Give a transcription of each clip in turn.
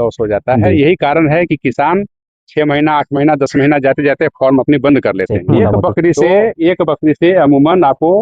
Loss हो जाता है। यही कारण है कि किसान 6 महीना 8 महीना 10 महीना जाते जाते फार्म अपनी बंद कर लेते हैं। एक बकरी से अमूमन आपको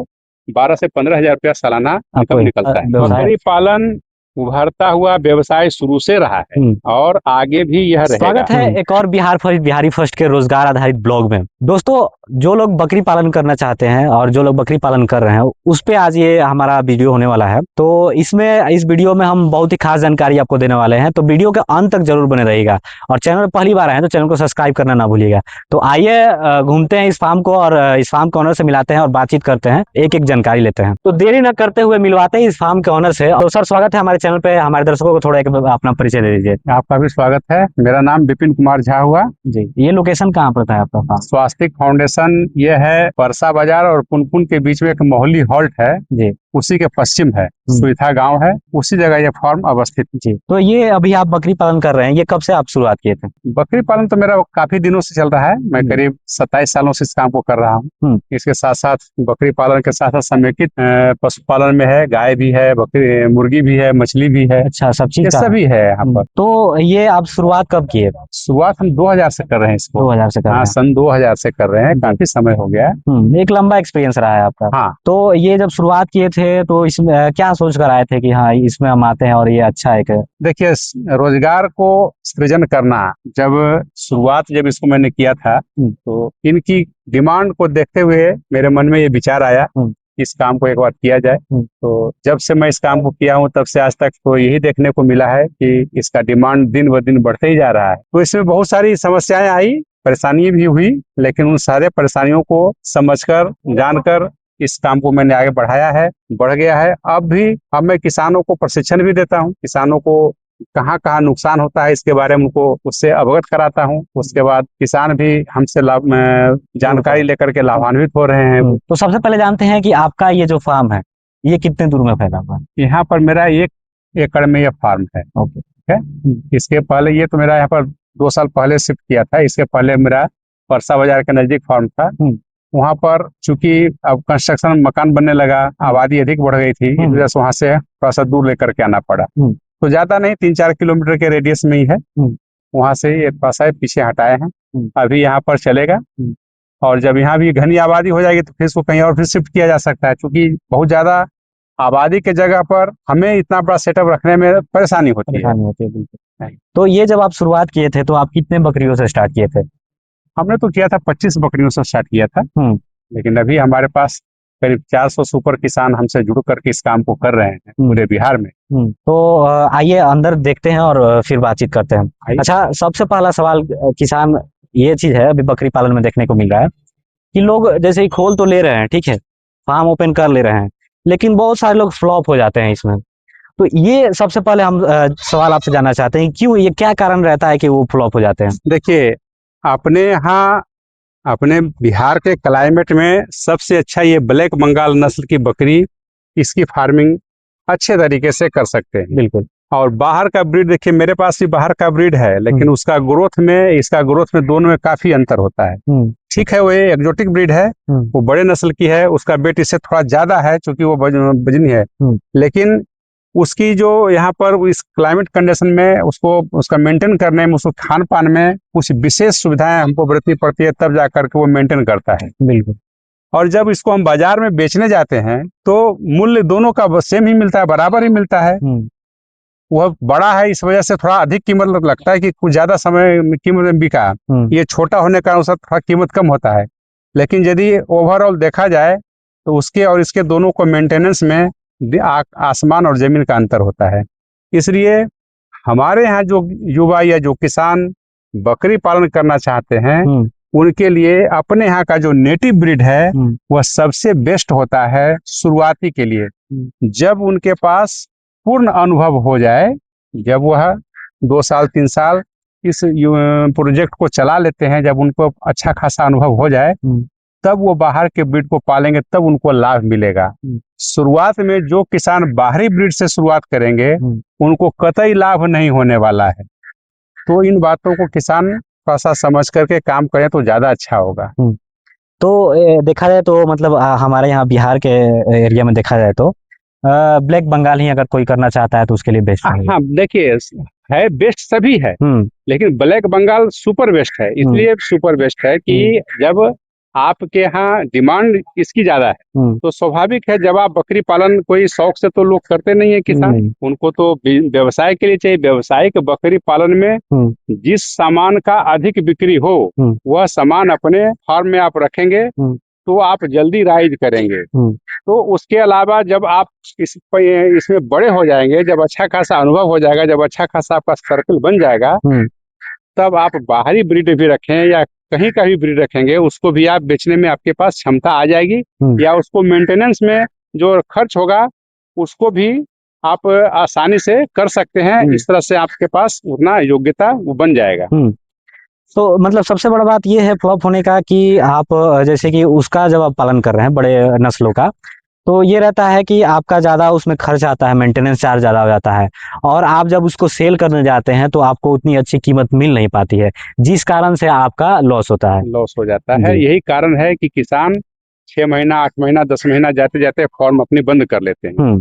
12 से 15 हजार रुपया सालाना इनकम निकलता है। बकरी पालन उभरता हुआ व्यवसाय शुरू से रहा है और आगे भी यह रहेगा। स्वागत है एक और बिहारी फर्स्ट के रोजगार आधारित ब्लॉग में। दोस्तों, जो लोग बकरी पालन करना चाहते हैं और जो लोग बकरी पालन कर रहे हैं, उस पे आज ये हमारा वीडियो होने वाला है। तो इस वीडियो में हम बहुत ही खास जानकारी आपको देने वाले हैं, तो वीडियो के अंत तक जरूर बने रहिएगा। और चैनल पर पहली बार आए तो चैनल को सब्सक्राइब करना ना भूलिएगा। तो आइए घूमते हैं इस फार्म को और इस फार्म के ऑनर से मिलाते हैं और बातचीत करते हैं, एक एक जानकारी लेते हैं। तो देरी न करते हुए मिलवाते हैं इस फार्म के ऑनर से। तो सर, स्वागत है हमारे चैनल पे। हमारे दर्शकों को थोड़ा एक अपना परिचय दे दीजिए। आपका भी स्वागत है। मेरा नाम विपिन कुमार झा हुआ जी। ये लोकेशन कहाँ पड़ता है आपका? स्वास्तिक फाउंडेशन ये है परसा बाजार और पुनपुन के बीच में एक मोहल्ली हॉल्ट है जी, उसी के पश्चिम है, सुईथा गांव है, उसी जगह ये फार्म अवस्थित जी। तो ये अभी आप बकरी पालन कर रहे हैं, ये कब से आप शुरुआत किए थे? बकरी पालन तो मेरा काफी दिनों से चल रहा है। मैं करीब 27 सालों से इस काम को कर रहा हूँ। इसके साथ साथ बकरी पालन के साथ साथ समेकित पशुपालन में है, गाय भी है, बकरी मुर्गी भी है, मछली भी है। अच्छा, सब चीज सभी है यहाँ पर। तो ये आप शुरुआत कब किए? शुरुआत हम 2000 से कर रहे हैं इसको। 2000 से कर रहे हैं? सन 2000 से कर रहे हैं, काफी समय हो गया है। एक लंबा एक्सपीरियंस रहा है आपका। हाँ। तो ये जब शुरुआत किए थे तो इसमें क्या सोच कर आए थे कि हाँ इसमें हम आते हैं और ये अच्छा है? देखिए, रोजगार को सृजन करना, जब इसको मैंने किया था तो इनकी डिमांड को देखते हुए मेरे मन में ये विचार आया इस काम को एक बार किया जाए। तो जब से मैं इस काम को किया हूँ तब से आज तक तो यही देखने को मिला है कि इसका डिमांड दिन ब दिन बढ़ते ही जा रहा है। तो इसमें बहुत सारी समस्याएं आई, परेशानी भी हुई, लेकिन उन सारे परेशानियों को समझकर जानकर इस काम को मैंने आगे बढ़ाया है, बढ़ गया है। अब मैं किसानों को प्रशिक्षण भी देता हूँ, किसानों को कहाँ कहाँ नुकसान होता है इसके बारे में उनको उससे अवगत कराता हूँ। उसके बाद किसान भी हमसे जानकारी लेकर के लाभान्वित हो रहे हैं। तो सबसे पहले जानते हैं कि आपका ये जो फार्म है ये कितने दूर में फैला हुआ है? यहाँ पर मेरा 1 एकड़ में यह फार्म है। ओके, ठीक है। इसके पहले ये तो मेरा यहाँ पर 2 साल पहले शिफ्ट किया था। इसके पहले मेरा परसा बाजार के नजदीक फार्म था। वहाँ पर चूंकि अब कंस्ट्रक्शन मकान बनने लगा, आबादी अधिक बढ़ गई थी, इस वजह से वहाँ से थोड़ा सा दूर लेकर के आना पड़ा। तो ज्यादा नहीं, 3-4 किलोमीटर के रेडियस में ही है। वहाँ से एक पास है, पीछे हटाए हैं। अभी यहाँ पर चलेगा और जब यहाँ भी घनी आबादी हो जाएगी तो फिर इसको कहीं और फिर शिफ्ट किया जा सकता है, क्योंकि बहुत ज्यादा आबादी के जगह पर हमें इतना बड़ा सेटअप रखने में परेशानी होती है। बिल्कुल। तो ये जब आप शुरुआत किए थे तो आप कितने बकरियों से स्टार्ट किए थे? हमने तो किया था 25 बकरियों से स्टार्ट किया था। लेकिन अभी हमारे पास करीब 400 सुपर किसान हमसे जुड़ करके इस काम को कर रहे हैं पूरे बिहार में। तो आइए अंदर देखते हैं और फिर बातचीत करते हैं। अच्छा, सबसे पहला सवाल किसान ये चीज है अभी बकरी पालन में देखने को मिल रहा है कि लोग जैसे ही खोल तो ले रहे हैं, ठीक है, फार्म ओपन कर ले रहे हैं, लेकिन बहुत सारे लोग फ्लॉप हो जाते हैं इसमें। तो ये सबसे पहले हम सवाल आपसे जानना चाहते हैं, क्यों, ये क्या कारण रहता है कि वो फ्लॉप हो जाते हैं? देखिए, अपने यहाँ अपने बिहार के क्लाइमेट में सबसे अच्छा ये ब्लैक बंगाल नस्ल की बकरी, इसकी फार्मिंग अच्छे तरीके से कर सकते हैं। बिल्कुल। और बाहर का ब्रीड, देखिए मेरे पास भी बाहर का ब्रीड है, लेकिन उसका ग्रोथ में इसका ग्रोथ में दोनों में काफी अंतर होता है। ठीक है, वो एक्जोटिक ब्रीड है, वो बड़े नस्ल की है, उसका वेट इससे थोड़ा ज्यादा है क्योंकि वो वजनी है, लेकिन उसकी जो यहाँ पर इस क्लाइमेट कंडीशन में उसका मेंटेन करने में, उसको खान पान में कुछ विशेष सुविधाएं हमको बरतनी पड़ती है, तब जाकर के वो मेंटेन करता है। बिल्कुल। और जब इसको हम बाजार में बेचने जाते हैं तो मूल्य दोनों का सेम ही मिलता है, बराबर ही मिलता है। वह बड़ा है, इस वजह से थोड़ा अधिक कीमत लगता है कि कुछ ज्यादा समय कीमत में बिका। ये छोटा होने का अनुसार थोड़ा कीमत कम होता है, लेकिन यदि ओवरऑल देखा जाए तो उसके और इसके दोनों को मेंटेनेंस में आसमान और जमीन का अंतर होता है। इसलिए हमारे यहाँ जो युवा या जो किसान बकरी पालन करना चाहते हैं उनके लिए अपने यहाँ का जो नेटिव ब्रीड है वह सबसे बेस्ट होता है शुरुआती के लिए। जब उनके पास पूर्ण अनुभव हो जाए, जब वह 2 साल 3 साल इस प्रोजेक्ट को चला लेते हैं, जब उनको अच्छा खासा अनुभव हो जाए, तब वो बाहर के ब्रीड को पालेंगे, तब उनको लाभ मिलेगा। शुरुआत में जो किसान बाहरी ब्रीड से शुरुआत करेंगे उनको कतई लाभ नहीं होने वाला है। तो इन बातों को किसान थोड़ा सा समझ करके काम करें तो ज्यादा अच्छा होगा। तो देखा जाए तो मतलब हमारे यहाँ बिहार के एरिया में देखा जाए तो ब्लैक बंगाल ही अगर कोई करना चाहता है तो उसके लिए बेस्ट है? हाँ देखिए, है बेस्ट सभी है, लेकिन ब्लैक बंगाल सुपर बेस्ट है। इसलिए सुपर बेस्ट है कि जब आपके यहाँ डिमांड इसकी ज्यादा है तो स्वाभाविक है, जब आप बकरी पालन कोई शौक से तो लोग करते नहीं है किसान, उनको तो व्यवसाय के लिए चाहिए। व्यवसायिक बकरी पालन में जिस सामान का अधिक बिक्री हो वह सामान अपने फार्म में आप रखेंगे तो आप जल्दी राइज करेंगे। तो उसके अलावा जब आप इसमें बड़े हो जाएंगे, जब अच्छा खासा अनुभव हो जाएगा, जब अच्छा खासा आपका सर्कल बन जाएगा, तब आप बाहरी ब्रीड भी रखें या कहीं का भी ब्रीड रखेंगे, उसको भी आप बेचने में आपके पास क्षमता आ जाएगी, या उसको मेंटेनेंस में जो खर्च होगा उसको भी आप आसानी से कर सकते हैं। इस तरह से आपके पास उतना योग्यता वो बन जाएगा। तो मतलब सबसे बड़ा बात ये है फ्लॉप होने का कि आप जैसे कि उसका जब आप पालन कर रहे हैं बड़े नस्लों का, तो ये रहता है कि आपका ज़्यादा उसमें खर्च आता है, मेंटेनेंस चार्ज ज़्यादा हो जाता है, और आप जब उसको सेल करने जाते हैं तो आपको उतनी अच्छी कीमत मिल नहीं पाती है, जिस कारण से आपका लॉस होता है। लॉस हो जाता है। यही कारण है कि किसान 6 महीना 8 महीना 10 महीना जाते जाते फॉर्म अपनी बंद कर लेते हैं।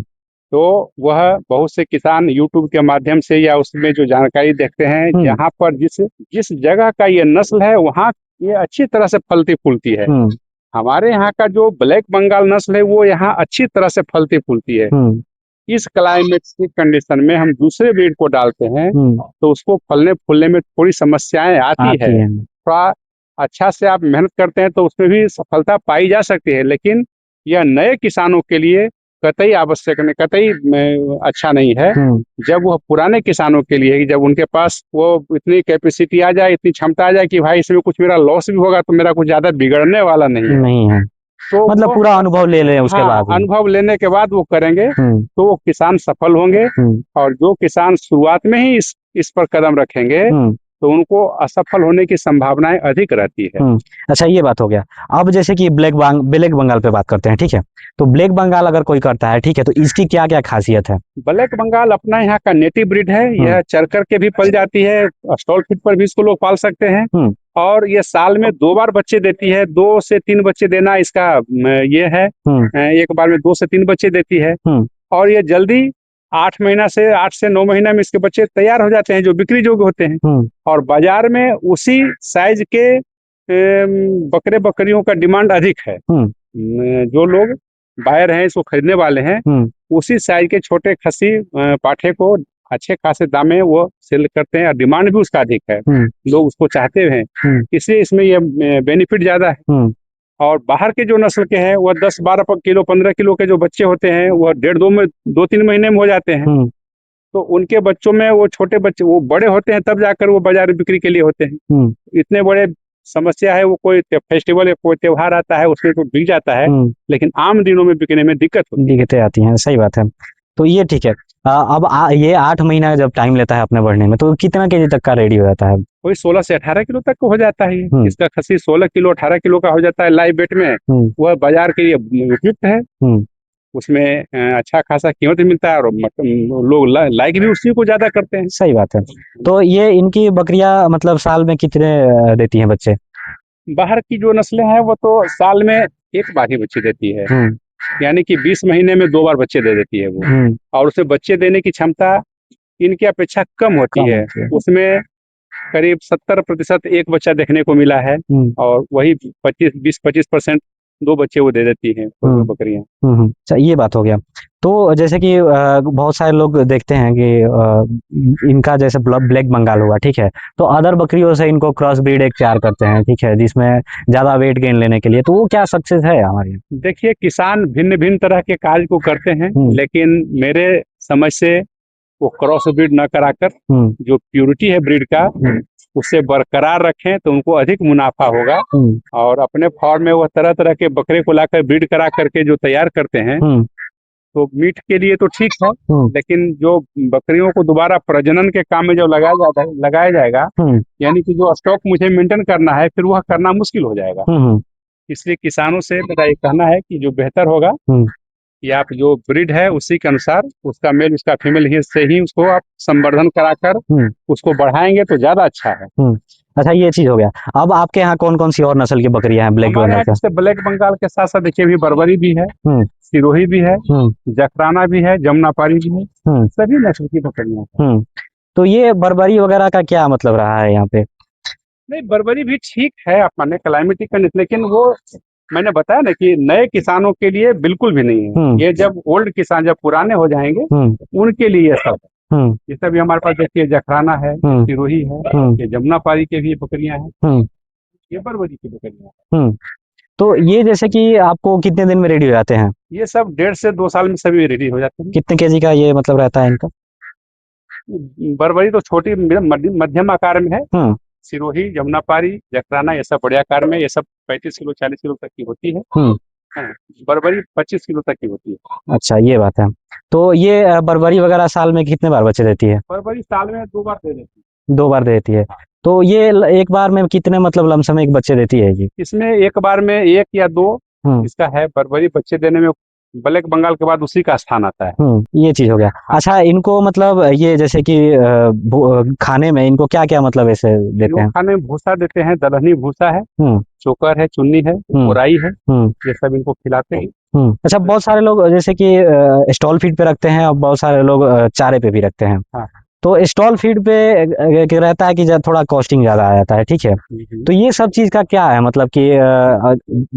तो वह बहुत से किसान यूट्यूब के माध्यम से या उसमें जो जानकारी देखते हैं, जहाँ पर जिस जगह का ये नस्ल है वहाँ ये अच्छी तरह से फलती फूलती है। हमारे यहाँ का जो ब्लैक बंगाल नस्ल है वो यहाँ अच्छी तरह से फलती फूलती है। इस क्लाइमेट की कंडीशन में हम दूसरे ब्रीड को डालते हैं तो उसको फलने फूलने में थोड़ी समस्याएं आती है। थोड़ा अच्छा से आप मेहनत करते हैं तो उसमें भी सफलता पाई जा सकती है, लेकिन यह नए किसानों के लिए कतई आवश्यक नहीं, कतई अच्छा नहीं है। जब वह पुराने किसानों के लिए, जब उनके पास वो इतनी कैपेसिटी आ जाए, इतनी क्षमता आ जाए कि भाई इसमें कुछ मेरा लॉस भी होगा तो मेरा कुछ ज्यादा बिगड़ने वाला नहीं है। तो मतलब पूरा अनुभव ले लें उसके बाद, अनुभव लेने के बाद वो करेंगे तो वो किसान सफल होंगे। और जो किसान शुरुआत में ही इस पर कदम रखेंगे तो उनको असफल होने की संभावनाएं अधिक रहती है। अच्छा, ये बात हो गया। अब जैसे कि ब्लैक बंगाल पे बात करते हैं, ठीक है? तो ब्लैक बंगाल अगर कोई करता है, ठीक है, तो इसकी क्या क्या खासियत है? ब्लैक बंगाल अपना यहाँ का नेटिव ब्रीड है। यह चर करके भी पल जाती है, स्टॉल फीड पर भी इसको लोग पाल सकते हैं, और ये साल में 2 बार बच्चे देती है। 2 से 3 बच्चे देना इसका ये है, एक बार में 2 से 3 बच्चे देती है। और ये जल्दी 8 से 9 महीना में इसके बच्चे तैयार हो जाते हैं जो बिक्री योग्य होते हैं। और बाजार में उसी साइज के बकरे बकरियों का डिमांड अधिक है। जो लोग बायर हैं, इसको खरीदने वाले हैं, उसी साइज के छोटे खसी पाठे को अच्छे खासे दाम में वो सेल करते हैं और डिमांड भी उसका अधिक है, लोग उसको चाहते हैं, इसलिए इसमें ये बेनिफिट ज्यादा है। और बाहर के जो नस्ल के हैं वह 10-12 किलो 15 किलो के जो बच्चे होते हैं वह 2-3 महीने में हो जाते हैं। तो उनके बच्चों में वो छोटे बच्चे वो बड़े होते हैं तब जाकर वो बाजार बिक्री के लिए होते हैं। इतने बड़े समस्या है, वो कोई फेस्टिवल या कोई त्योहार आता है उसमें तो बिक जाता है, लेकिन आम दिनों में बिकने में दिक्कतें आती हैं। सही बात है। तो ये ठीक है। अब ये 8 महीना जब टाइम लेता है अपने बढ़ने में, तो कितना केजी तक का रेडी हो जाता है? कोई 16 से 18 किलो तक हो जाता है। इसका खसी 16 किलो 18 किलो का हो जाता है लाइव वेट में। वह बाजार के लिए उपयुक्त है, उसमें अच्छा खासा कीमत मिलता है और लोग लाइक भी उसी को ज्यादा करते हैं। सही बात है। तो ये इनकी बकरियां मतलब साल में कितने देती हैं बच्चे? बाहर की जो नस्लें हैं वो तो साल में एक बार ही बच्चे देती है, यानी कि 20 महीने में 2 बार बच्चे दे देती है वो। और उसे बच्चे देने की क्षमता इनकी अपेक्षा कम होती है। उसमें करीब 70% एक बच्चा देखने को मिला है, और वही 20-25% 2 बच्चे वो दे देती हैं बकरियां। अच्छा, ये बात हो गया। तो जैसे कि बहुत सारे लोग देखते हैं कि इनका जैसे ब्लैक बंगाल हुआ, ठीक है, तो अदर बकरियों से इनको क्रॉस ब्रीड एक तैयार करते हैं, ठीक है, जिसमें ज्यादा वेट गेन लेने के लिए, तो वो क्या सक्सेस है हमारे? देखिए, किसान भिन्न भिन्न तरह के कार्य को करते हैं, लेकिन मेरे समझ से वो क्रॉस ब्रीड न कराकर जो प्योरिटी है ब्रीड का उससे बरकरार रखें तो उनको अधिक मुनाफा होगा। और अपने फार्म में वह तरह तरह के बकरे को लाकर ब्रीड करा करके जो तैयार करते हैं तो मीट के लिए तो ठीक है, लेकिन जो बकरियों को दोबारा प्रजनन के काम में जो लगाया जाएगा, यानी कि जो स्टॉक मुझे मेंटेन करना है फिर वह करना मुश्किल हो जाएगा। इसलिए किसानों से मेरा ये कहना है कि जो बेहतर होगा कि आप जो ब्रीड है उसी के अनुसार उसका मेल उसका फीमेल ही से ही उसको आप संवर्धन कराकर उसको बढ़ाएंगे तो ज्यादा अच्छा है। अच्छा, ये चीज हो गया। अब आपके यहाँ कौन कौन सी और नस्ल की बकरियां हैं ब्लैक बंगाल के? ब्लैक बंगाल के साथ साथ देखिए अभी बर्बरी भी है, सिरोही भी है, जखराना भी है, जमुनापारी भी है, सभी नस्ल की बकरियां हैं। तो ये बर्बरी वगैरह का क्या मतलब रहा है यहाँ पे? नहीं, बर्बरी भी ठीक है अपने क्लाइमेटिक कंडीशन, लेकिन वो मैंने बताया ना कि नए किसानों के लिए बिल्कुल भी नहीं है। ये जब ओल्ड किसान जब पुराने हो जाएंगे उनके लिए ये सब है। ये सब भी हमारे पास देखिए, जखराना है, सिरोही है, ये जमुनापारी के भी बकरियां हैं, ये बर्बरी की बकरियां हैं। तो ये जैसे कि आपको कितने दिन में रेडी हो जाते हैं? ये सब 1.5 से 2 साल में सभी रेडी हो जाते हैं। कितने केजी का ये मतलब रहता है इनका? बर्बरी तो छोटी मध्यम आकार में है, सिरोही, जमुनापारी, जखराना ये सब बड़े आकार में, ये सब 35 किलो 40 किलो तक की होती है। बर्बरी 25 किलो तक की होती है। अच्छा, ये बात है। तो ये बर्बरी वगैरह साल में कितने बार बच्चे देती है? बर्बरी साल में 2 बार दे देती है। 2 बार देती है। तो ये एक बार में कितने मतलब लमसम एक बच्चे देती है जी? इसमें एक बार में 1 या 2 इसका है। बर्बरी बच्चे देने में ब्लैक बंगाल के बाद उसी का स्थान आता है। ये चीज हो गया। अच्छा, इनको मतलब ये जैसे कि खाने में इनको क्या क्या मतलब ऐसे देते हैं? खाने में भूसा देते हैं, दलहनी भूसा है, चोकर है, चुन्नी है, कोराई है, ये सब इनको खिलाते हैं। अच्छा, बहुत सारे लोग जैसे कि स्टॉल फीड पे रखते हैं और बहुत सारे लोग चारे पे भी रखते हैं। हाँ। तो स्टॉल फीड पे रहता है कि थोड़ा कॉस्टिंग ज्यादा आ जाता है, ठीक है। तो ये सब चीज का क्या है मतलब कि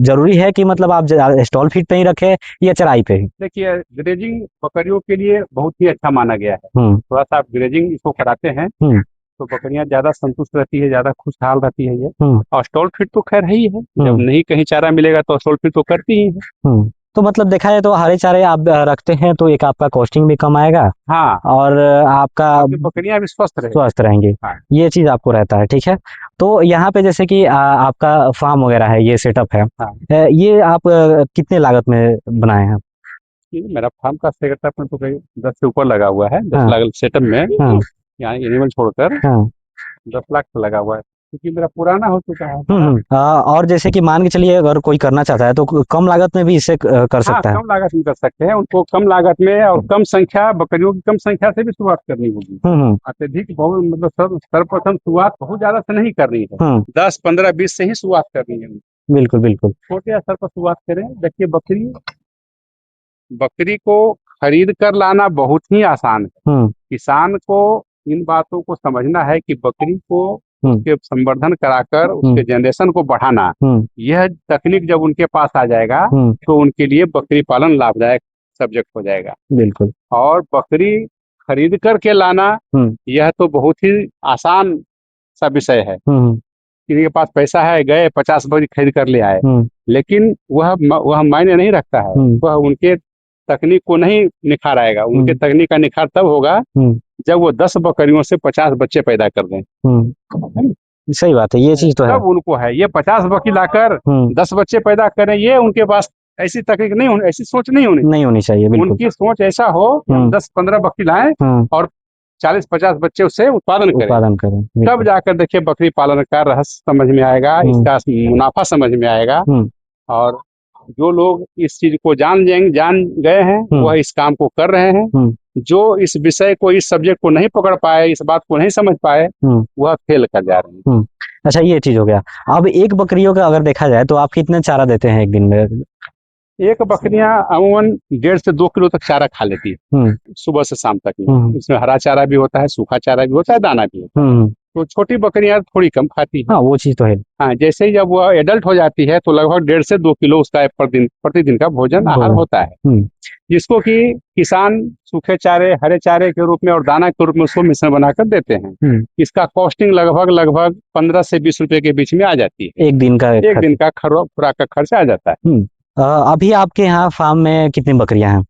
जरूरी है कि मतलब आप स्टॉल फीड पे ही रखें या चराई पे ही? देखिए, ग्रेजिंग बकरियों के लिए बहुत ही अच्छा माना गया है। थोड़ा सा आप ग्रेजिंग इसको कराते हैं तो बकरियां ज्यादा संतुष्ट रहती है, ज्यादा खुशहाल रहती है ये। और स्टॉल फीड तो खैर है ही है, जब नहीं कहीं चारा मिलेगा तो स्टॉल फीड तो करती ही है। तो मतलब देखा जाए तो हरे चारे आप रखते हैं तो एक आपका कॉस्टिंग भी कम आएगा। हाँ। और आपका बकरियां भी स्वस्थ रहेंगी। हाँ। ये चीज आपको रहता है, ठीक है। तो यहाँ पे जैसे कि आपका फार्म वगैरह है, ये सेटअप है। हाँ। ये आप कितने लागत में बनाए हैं? मेरा फार्म का सेटअप में तो 10 से ऊपर लगा हुआ है। 10 लाख सेटअप में यहाँ एनिमल छोड़कर 10 लाख लगा हुआ है, क्योंकि मेरा पुराना हो चुका है। और जैसे कि मान के चलिए अगर कोई करना चाहता है तो कम लागत में भी इसे कर सकता है। कम लागत में कर सकते हैं। उनको कम लागत में और कम संख्या, बकरियों की कम संख्या से भी शुरुआत करनी होगी। अत्यधिक बहुत मतलब सर्वप्रथम शुरुआत बहुत ज्यादा से नहीं करनी है, 10, 15, 20 से ही शुरुआत करनी है। बिल्कुल बिल्कुल, छोटे स्तर पर शुरुआत करें। देखिए, बकरी को खरीद कर लाना बहुत ही आसान है। किसान को इन बातों को समझना है कि बकरी को उसके संवर्धन कराकर उसके जनरेशन को बढ़ाना, यह तकनीक जब उनके पास आ जाएगा तो उनके लिए बकरी पालन लाभदायक सब्जेक्ट हो जाएगा। बिल्कुल। और बकरी खरीद करके लाना यह तो बहुत ही आसान सा विषय है। किसी के पास पैसा है, गए 50 बकरी खरीद कर ले आए, लेकिन वह मायने नहीं रखता है। वह उनके तकनीक को नहीं निखार आएगा। उनके तकनीक का निखार तब होगा जब वो 10 बकरियों से 50 बच्चे पैदा कर दें। सही बात है, ये चीज तो है। तब उनको है, ये 50 बकरी लाकर 10 बच्चे पैदा करें, ये उनके पास ऐसी तकनीक नहीं होनी, ऐसी सोच नहीं होनी चाहिए। बिल्कुल। उनकी सोच ऐसा हो कि हम 10-15 बकरी लाएं और 40-50 बच्चे उससे उत्पादन करें। तब जाकर देखिए बकरी पालन का रहस्य समझ में आएगा, इसका मुनाफा समझ में आएगा। और जो लोग इस चीज को जान गए हैं वह इस काम को कर रहे हैं। जो इस विषय को, इस सब्जेक्ट को नहीं पकड़ पाए, इस बात को नहीं समझ पाए, वह फेल कर जा रहे हैं। अच्छा, ये चीज हो गया। अब एक बकरियों का अगर देखा जाए तो आप कितने चारा देते हैं एक दिन में? एक बकरियां अमूमन 1.5 से 2 किलो तक चारा खा लेती है सुबह से शाम तक में। इसमें हरा चारा भी होता है, सूखा चारा भी होता है, दाना भी होता है। तो छोटी बकरियां थोड़ी कम खाती है। हाँ, वो चीज तो है। हाँ, जैसे ही जब वह एडल्ट हो जाती है तो लगभग 1.5 से 2 किलो उसका प्रतिदिन का भोजन आहार होता है, जिसको कि किसान सूखे चारे, हरे चारे के रूप में और दाना के रूप में उसको मिश्रण बनाकर देते हैं। इसका कॉस्टिंग लगभग 15 से 20 रुपए के बीच में आ जाती है। एक दिन का खुराक का खर्चा आ जाता है। अभी आपके यहाँ फार्म में कितनी बकरियां हैं?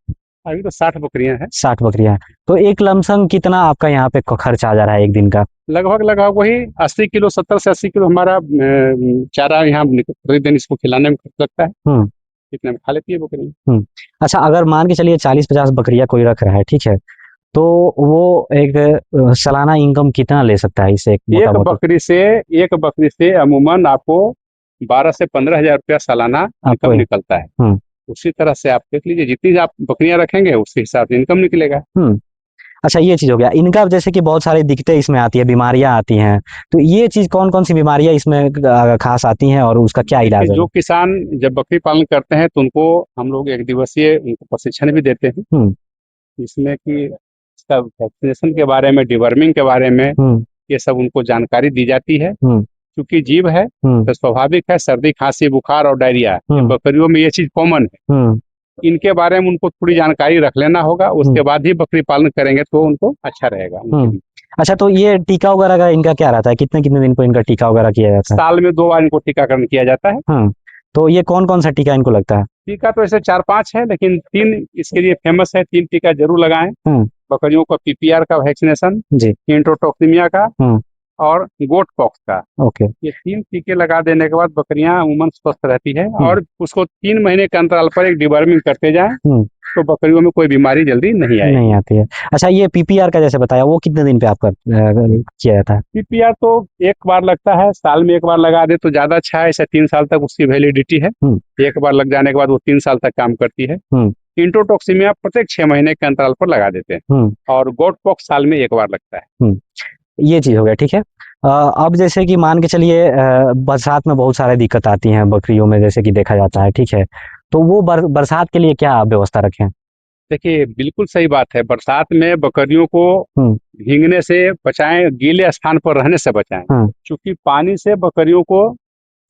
अभी तो 60 बकरियां हैं। 60 बकरियां हैं। तो एक लमसम कितना आपका यहाँ पे खर्च आ जा रहा है एक दिन का? लगभग वही 80 किलो, 70 से 80 किलो हमारा चारा यहाँ प्रतिदिन इसको खिलाने में खर्च लगता है। इतना में खा लेती है बकरी। अच्छा, अगर मान के चलिए 40-50 बकरियां कोई रख रहा है, ठीक है, तो वो एक सालाना इनकम कितना ले सकता है इसे? एक बकरी से अमूमन आपको 12 से 15 हजार रुपया सालाना इनकम निकलता है। उसी तरह से आप देख लीजिए, जितनी आप बकरियां रखेंगे उसी हिसाब से इनकम निकलेगा। अच्छा, ये चीज हो गया इनका। जैसे कि बहुत सारी दिक्कतें इसमें आती है, बीमारियां आती हैं, तो ये चीज कौन कौन सी बीमारियां इसमें खास आती हैं और उसका क्या इलाज देखिए, है? जो किसान जब बकरी पालन करते हैं तो उनको हम लोग एक दिवसीय उनको प्रशिक्षण भी देते हैं, हम्म इसमें कि इसका वैक्सीनेशन के बारे में, डिवर्मिंग के बारे में, हम्म ये सब उनको जानकारी दी जाती है। हम्म क्योंकि जीव है हम्म तो स्वाभाविक है, सर्दी खांसी बुखार और डायरिया, ये हम्म बकरियों में ये चीज कॉमन है। हम्म इनके बारे में उनको थोड़ी जानकारी रख लेना होगा, उसके बाद ही बकरी पालन करेंगे तो उनको अच्छा रहेगा उनके लिए। अच्छा, तो ये टीका वगैरह का इनका क्या रहता है? कितने कितने दिन को इनका टीका वगैरह किया जाता है? साल में 2 बार इनको टीकाकरण किया जाता है। हाँ, तो ये कौन कौन सा टीका इनको लगता है? टीका तो ऐसे 4-5 है, लेकिन 3 इसके लिए फेमस है, 3 टीका जरूर लगाएं। हाँ बकरियों को पीपीआर का वैक्सीनेशन, जी। इंट्रोटॉक्सिमिया का हाँ और गोट पॉक्स का। ओके। ये 3 टीके लगा देने के बाद बकरियां उमन स्वस्थ रहती है, और उसको 3 महीने के अंतराल पर एक डिवर्मिंग करते जाएं, तो बकरियों में कोई बीमारी जल्दी नहीं आएगी। नहीं आती है। अच्छा, ये पीपीआर का जैसे बताया, वो कितने दिन पे आपका किया जाता है? पीपीआर तो एक बार लगता है, साल में एक बार लगा दे तो ज्यादा अच्छा है, ऐसे 3 साल तक उसकी वैलिडिटी है। एक बार लग जाने के बाद वो 3 साल तक काम करती है। इंट्रोटॉक्सिमिया प्रत्येक 6 महीने के अंतराल पर लगा देते हैं, और गोट पॉक्स साल में एक बार लगता है। ये चीज हो गया, ठीक है। अब जैसे कि मान के चलिए बरसात में बहुत सारी दिक्कत आती हैं बकरियों में, जैसे कि देखा जाता है, ठीक है, तो वो बरसात के लिए क्या व्यवस्था रखें? देखिए, बिल्कुल सही बात है। बरसात में बकरियों को भीगने से बचाएं, गीले स्थान पर रहने से बचाएं, क्योंकि पानी से बकरियों को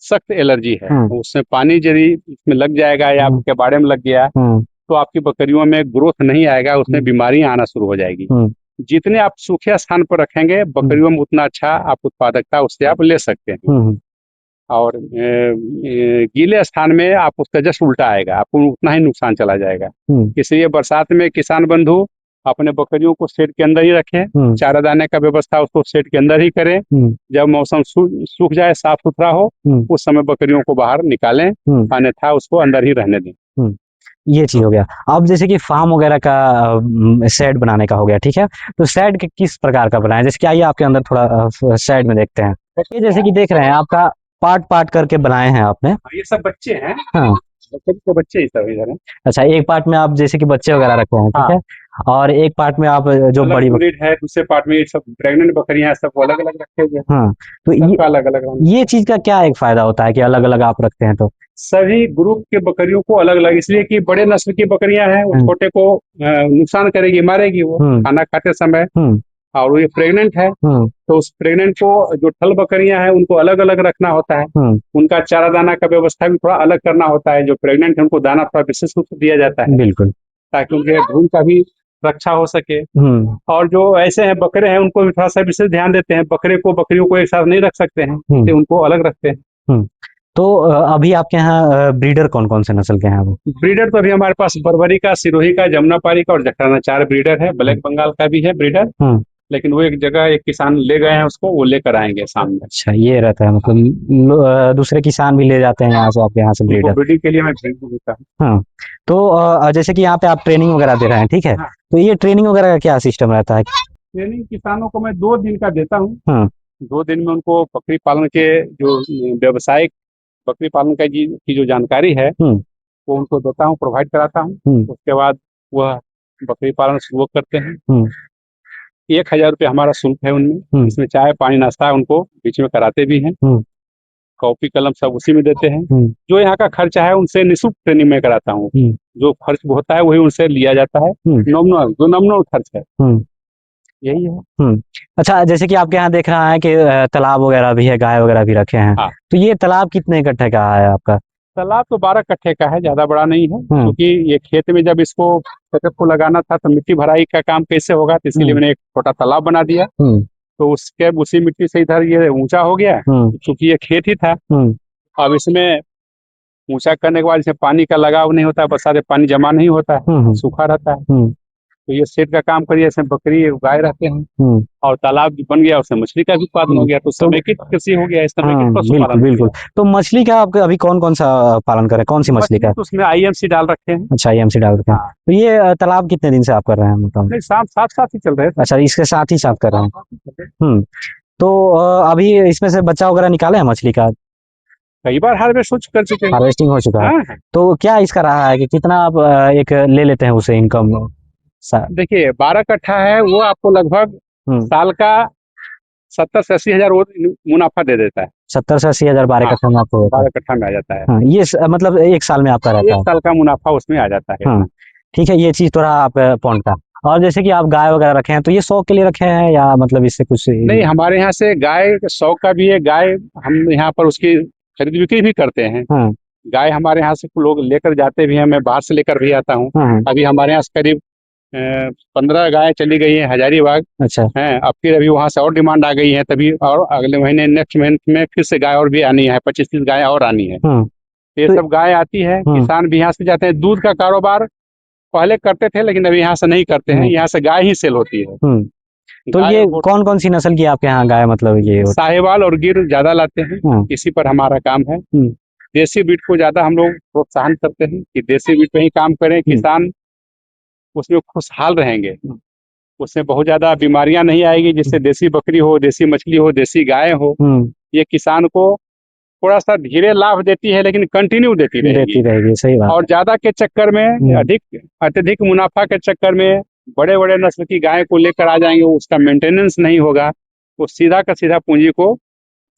सख्त एलर्जी है। उसमें पानी यदि इसमें लग जाएगा या आपके बाड़े में लग गया तो आपकी बकरियों में ग्रोथ नहीं आएगा, उसमें बीमारियां आना शुरू हो जाएगी। जितने आप सूखे स्थान पर रखेंगे बकरियों में, उतना अच्छा आप उत्पादकता उससे आप ले सकते हैं। और गीले स्थान में आप उसका जस्ट उल्टा आएगा, आपको उतना ही नुकसान चला जाएगा। इसलिए बरसात में किसान बंधु अपने बकरियों को शेड के अंदर ही रखें, चारा दाने का व्यवस्था उसको शेड के अंदर ही करें। जब मौसम सूख जाए, साफ सुथरा हो, उस समय बकरियों को बाहर निकालें, अन्यथा उसको अंदर ही रहने दें। ये चीज हो गया। अब जैसे कि फार्म वगैरह का शेड बनाने का हो गया, ठीक है, तो शेड किस प्रकार का बनाए? जैसे कि आइए आपके अंदर थोड़ा शेड में देखते हैं। ये जैसे कि देख रहे हैं, आपका पार्ट पार्ट करके बनाए हैं आपने। ये सब बच्चे हैं। हाँ, तो बच्चे ही सब इधर हैं। अच्छा, एक पार्ट में आप जैसे कि बच्चे वगैरह रखे हैं, ठीक है, और एक पार्ट में आप जो बड़ी है, दूसरे पार्ट में ये सब प्रेग्नेंट बकरियां, सबको अलग अलग रखे हुए हैं। हाँ, तो अलग अलग ये चीज का क्या एक फायदा होता है कि अलग अलग आप रखते हैं? तो सभी ग्रुप के बकरियों को अलग अलग, इसलिए कि बड़े नस्ल की बकरियां हैं, वो छोटे को नुकसान करेगी, मारेगी वो खाना खाते समय, और ये प्रेग्नेंट है तो उस प्रेग्नेंट को, जो ठल बकरियां हैं उनको अलग अलग रखना होता है। उनका चारा दाना का व्यवस्था भी थोड़ा अलग करना होता है। जो प्रेग्नेंट है उनको दाना थोड़ा विशेष रूप से दिया जाता है, बिल्कुल, ताकि उनके भ्रूण का भी रक्षा हो सके। और जो ऐसे हैं बकरे हैं उनको भी थोड़ा सा विशेष ध्यान देते हैं। बकरियों को एक साथ नहीं रख सकते हैं, तो उनको अलग रखते हैं। तो अभी आपके यहाँ ब्रीडर कौन कौन से नस्ल के हैं? ब्रीडर तो अभी हमारे पास बर्बरी का, सिरोही का, जमुनापारी का और जखराना, 4 ब्रीडर है। ब्लैक बंगाल का भी है ब्रीडर, लेकिन वो एक जगह एक किसान ले गए हैं उसको, वो लेकर आएंगे सामने। अच्छा, ये रहता है, मतलब दूसरे किसान भी ले जाते हैं यहाँ से, आपके यहाँ से ब्रीडर? ब्रीडिंग के लिए मैं ब्रीड देता हूँ। हाँ, तो जैसे कि यहाँ पे आप ट्रेनिंग वगैरह दे रहे हैं, ठीक है, तो ये ट्रेनिंग वगैरह का क्या सिस्टम रहता है? ट्रेनिंग किसानों को मैं 2 दिन का देता हूँ। 2 दिन में उनको बकरी पालन के जो व्यवसायिक बकरी पालन की जो जानकारी है वो उनको देता हूँ, प्रोवाइड कराता हूँ। उसके बाद वह बकरी पालन शुरू करते हैं। 1000 रुपये हमारा शुल्क है उनमें, इसमें चाय पानी नाश्ता उनको बीच में कराते भी हैं, कॉपी कलम सब उसी में देते हैं। जो यहाँ का खर्चा है उनसे निःशुल्क ट्रेनिंग में कराता हूँ। जो खर्च होता है वही उनसे लिया जाता है, नॉमिनल खर्च है, यही है। अच्छा, जैसे कि आपके यहाँ देख रहा है कि तालाब वगैरह भी है, गाय वगैरह भी रखे हैं। तो ये तालाब कितने कट्ठे का है आपका? तालाब तो 12 कट्ठे का है, ज्यादा बड़ा नहीं है, क्योंकि ये खेत में जब इसको सेटअप को लगाना था तो मिट्टी भराई का काम कैसे होगा, तो इसलिए मैंने एक छोटा तालाब बना दिया। तो उसी मिट्टी से इधर ये ऊंचा हो गया, क्योंकि ये खेत ही था। अब इसमें ऊंचा करने के बाद इसमें पानी का लगाव नहीं होता है, बरसात में पानी जमा नहीं होता है, सूखा रहता है। तो ये शेड का काम करिए, इसमें बकरी गाय रहते हैं, और तालाब भी बन गया, उसमें मछली का भी उत्पादन हो गया, तो समेकित कृषि हो गया, इस समेकित पशुपालन। बिल्कुल। तो मछली का आप अभी कौन कौन सा पालन कर रहे हैं? कौन सी मछली का? तो उसमें IMC डाल रखे हैं। अच्छा, IMC डाल रखे हैं। तो ये तालाब कितने दिन से आप कर रहे हैं? मतलब साथ ही चल रहे हैं। अच्छा, इसके साथ ही साथ कर रहे हैं। तो अभी इसमें से बच्चा वगैरह निकाले हैं मछली का? कई बार हार्वेस्ट कर चुके हैं। हार्वेस्टिंग हो चुका है। तो क्या इसका रहा है कि कितना आप एक ले लेते हैं उसे इनकम? देखिए 12 कट्ठा है, वो आपको लगभग साल का 70 से 80 हजार मुनाफा दे देता है। 70 से 80 हजार 12 कट्ठा में आपको 12 कट्ठा में आ जाता है। हाँ, ये मतलब एक साल में आपका रहता है, 1 साल का मुनाफा उसमें आ जाता है। हाँ, ठीक है, ये चीज थोड़ा आप पॉइंट का। और जैसे कि आप गाय वगैरह रखे हैं, तो ये शौक के लिए रखे हैं या मतलब इससे कुछ नहीं, हमारे यहाँ से गाय शौक का भी है। गाय हम यहाँ पर उसकी खरीद बिक्री भी करते हैं। हाँ, गाय हमारे यहाँ से लोग लेकर जाते भी हैं, मैं बाहर से लेकर भी आता हूँ। हाँ, अभी हमारे यहाँ से करीब 15 गाय चली गई है हजारीबाग। अच्छा, हैं, अब फिर अभी वहाँ से और डिमांड आ गई है, तभी और अगले महीने नेक्स्ट मंथ में फिर से गाय और भी आनी है, 25-30 गाय और आनी है। ये तो सब गाय आती है, किसान भी यहाँ से जाते हैं। दूध का कारोबार पहले करते थे, लेकिन अभी यहाँ से नहीं करते हैं, यहाँ से गाय ही सेल होती है। तो ये कौन कौन सी नस्ल की आपके यहाँ गाय मतलब ये साहिवाल और गिर ज्यादा लाते हैं, इसी पर हमारा काम है। देसी बीट को ज्यादा हम लोग प्रोत्साहन करते हैं कि देसी बीट पे ही काम करें, किसान उसमें खुशहाल रहेंगे, उसमें बहुत ज्यादा बीमारियां नहीं आएगी। जिससे देसी बकरी हो, देसी मछली हो, देसी गाय हो, ये किसान को थोड़ा सा धीरे लाभ देती है, लेकिन कंटिन्यू देती रहेगी। सही बात। और ज्यादा के चक्कर में अत्यधिक मुनाफा के चक्कर में बड़े बड़े नस्ल की गाय को लेकर आ जाएंगे, उसका मेंटेनेंस नहीं होगा, वो सीधा का सीधा पूंजी को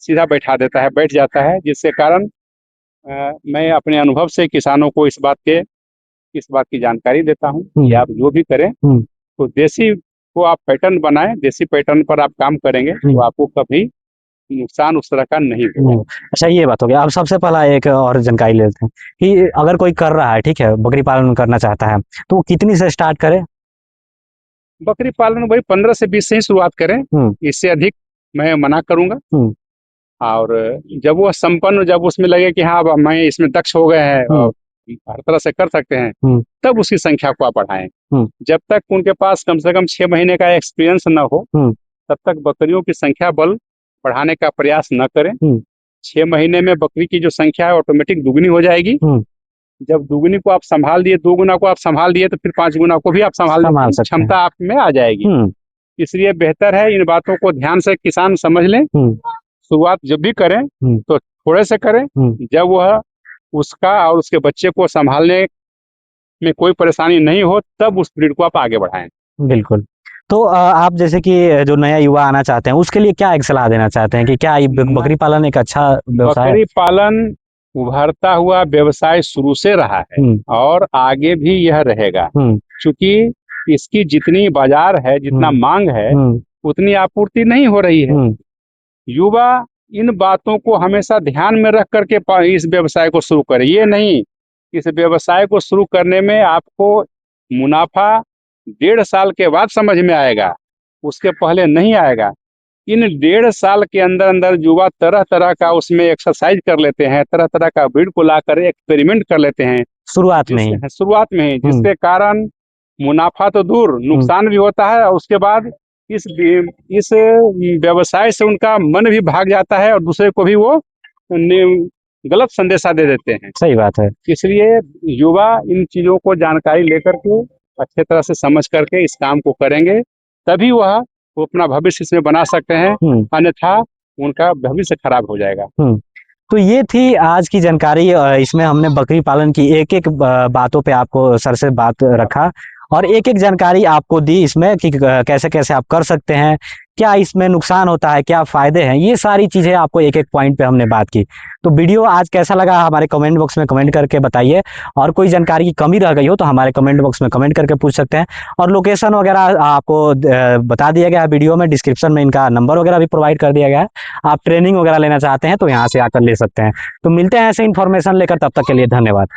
सीधा बैठा देता है, बैठ जाता है। जिसके कारण मैं अपने अनुभव से किसानों को इस बात की जानकारी देता हूँ कि आप जो भी करें तो देसी को आप पैटर्न बनाएं, देसी पैटर्न पर आप काम करेंगे तो आपको कभी नुकसान उस तरह का नहीं होगा। अच्छा, ये बात हो गया। अब सबसे पहला एक और जानकारी लेते हैं कि अगर कोई कर रहा है, ठीक है, बकरी पालन करना चाहता है, तो वो कितनी से स्टार्ट करे? बकरी पालन वही 15 से 20 से ही शुरुआत करें, इससे अधिक मैं मना करूंगा। और जब वो संपन्न, जब उसमें लगे कि हाँ मैं इसमें दक्ष हो गए हैं और हर तरह से कर सकते हैं, तब उसकी संख्या को आप बढ़ाएं। जब तक उनके पास कम से कम 6 महीने का एक्सपीरियंस न हो, तब तक बकरियों की संख्या बल बढ़ाने का प्रयास न करें। 6 महीने में बकरी की जो संख्या है ऑटोमेटिक दुगनी हो जाएगी। जब दुगनी को आप संभाल दिए, 2 गुना को आप संभाल दिए, तो फिर 5 गुना को भी आप संभाल सकते, क्षमता आप में आ जाएगी। इसलिए बेहतर है इन बातों को ध्यान से किसान समझ लें। शुरुआत जब भी करें तो थोड़े से करें, जब वह उसका और उसके बच्चे को संभालने में कोई परेशानी नहीं हो, तब उस ब्रीड को आप आगे बढ़ाएं। बिल्कुल। तो आप जैसे कि जो नया युवा आना चाहते हैं, उसके लिए क्या एक सलाह देना चाहते हैं कि क्या बकरी पालन एक अच्छा व्यवसाय है? बकरी पालन उभरता हुआ व्यवसाय शुरू से रहा है और आगे भी यह रहेगा, क्योंकि इसकी जितनी बाजार है, जितना मांग है, उतनी आपूर्ति नहीं हो रही है। युवा इन बातों को हमेशा ध्यान में रख करके इस व्यवसाय को शुरू करे। ये नहीं, इस व्यवसाय को शुरू करने में आपको मुनाफा 1.5 साल के बाद समझ में आएगा, उसके पहले नहीं आएगा। इन 1.5 साल के अंदर अंदर युवा तरह तरह का उसमें एक्सरसाइज कर लेते हैं, तरह तरह का ब्रीड को लाकर एक्सपेरिमेंट कर लेते हैं शुरुआत में ही, जिसके कारण मुनाफा तो दूर नुकसान भी होता है। और उसके बाद इस व्यवसाय से उनका मन भी भाग जाता है और दूसरे को भी वो गलत संदेशा दे देते हैं। सही बात है। इसलिए युवा इन चीजों को जानकारी लेकर के अच्छे तरह से समझ करके इस काम को करेंगे, तभी वो अपना भविष्य इसमें बना सकते हैं, अन्यथा उनका भविष्य खराब हो जाएगा। तो ये थी आज की जानकारी। इसमें हमने बकरी पालन की एक एक बातों पे आपको सर से बात रखा और एक एक जानकारी आपको दी इसमें कि कैसे कैसे आप कर सकते हैं, क्या इसमें नुकसान होता है, क्या फायदे हैं, ये सारी चीजें आपको एक एक पॉइंट पे हमने बात की। तो वीडियो आज कैसा लगा हमारे कमेंट बॉक्स में कमेंट करके बताइए, और कोई जानकारी की कमी रह गई हो तो हमारे कमेंट बॉक्स में कमेंट करके पूछ सकते हैं। और लोकेशन वगैरह आपको बता दिया गया है वीडियो में, डिस्क्रिप्शन में इनका नंबर वगैरह भी प्रोवाइड कर दिया गया है। आप ट्रेनिंग वगैरह लेना चाहते हैं तो यहाँ से आकर ले सकते हैं। तो मिलते हैं ऐसे इन्फॉर्मेशन लेकर, तब तक के लिए धन्यवाद।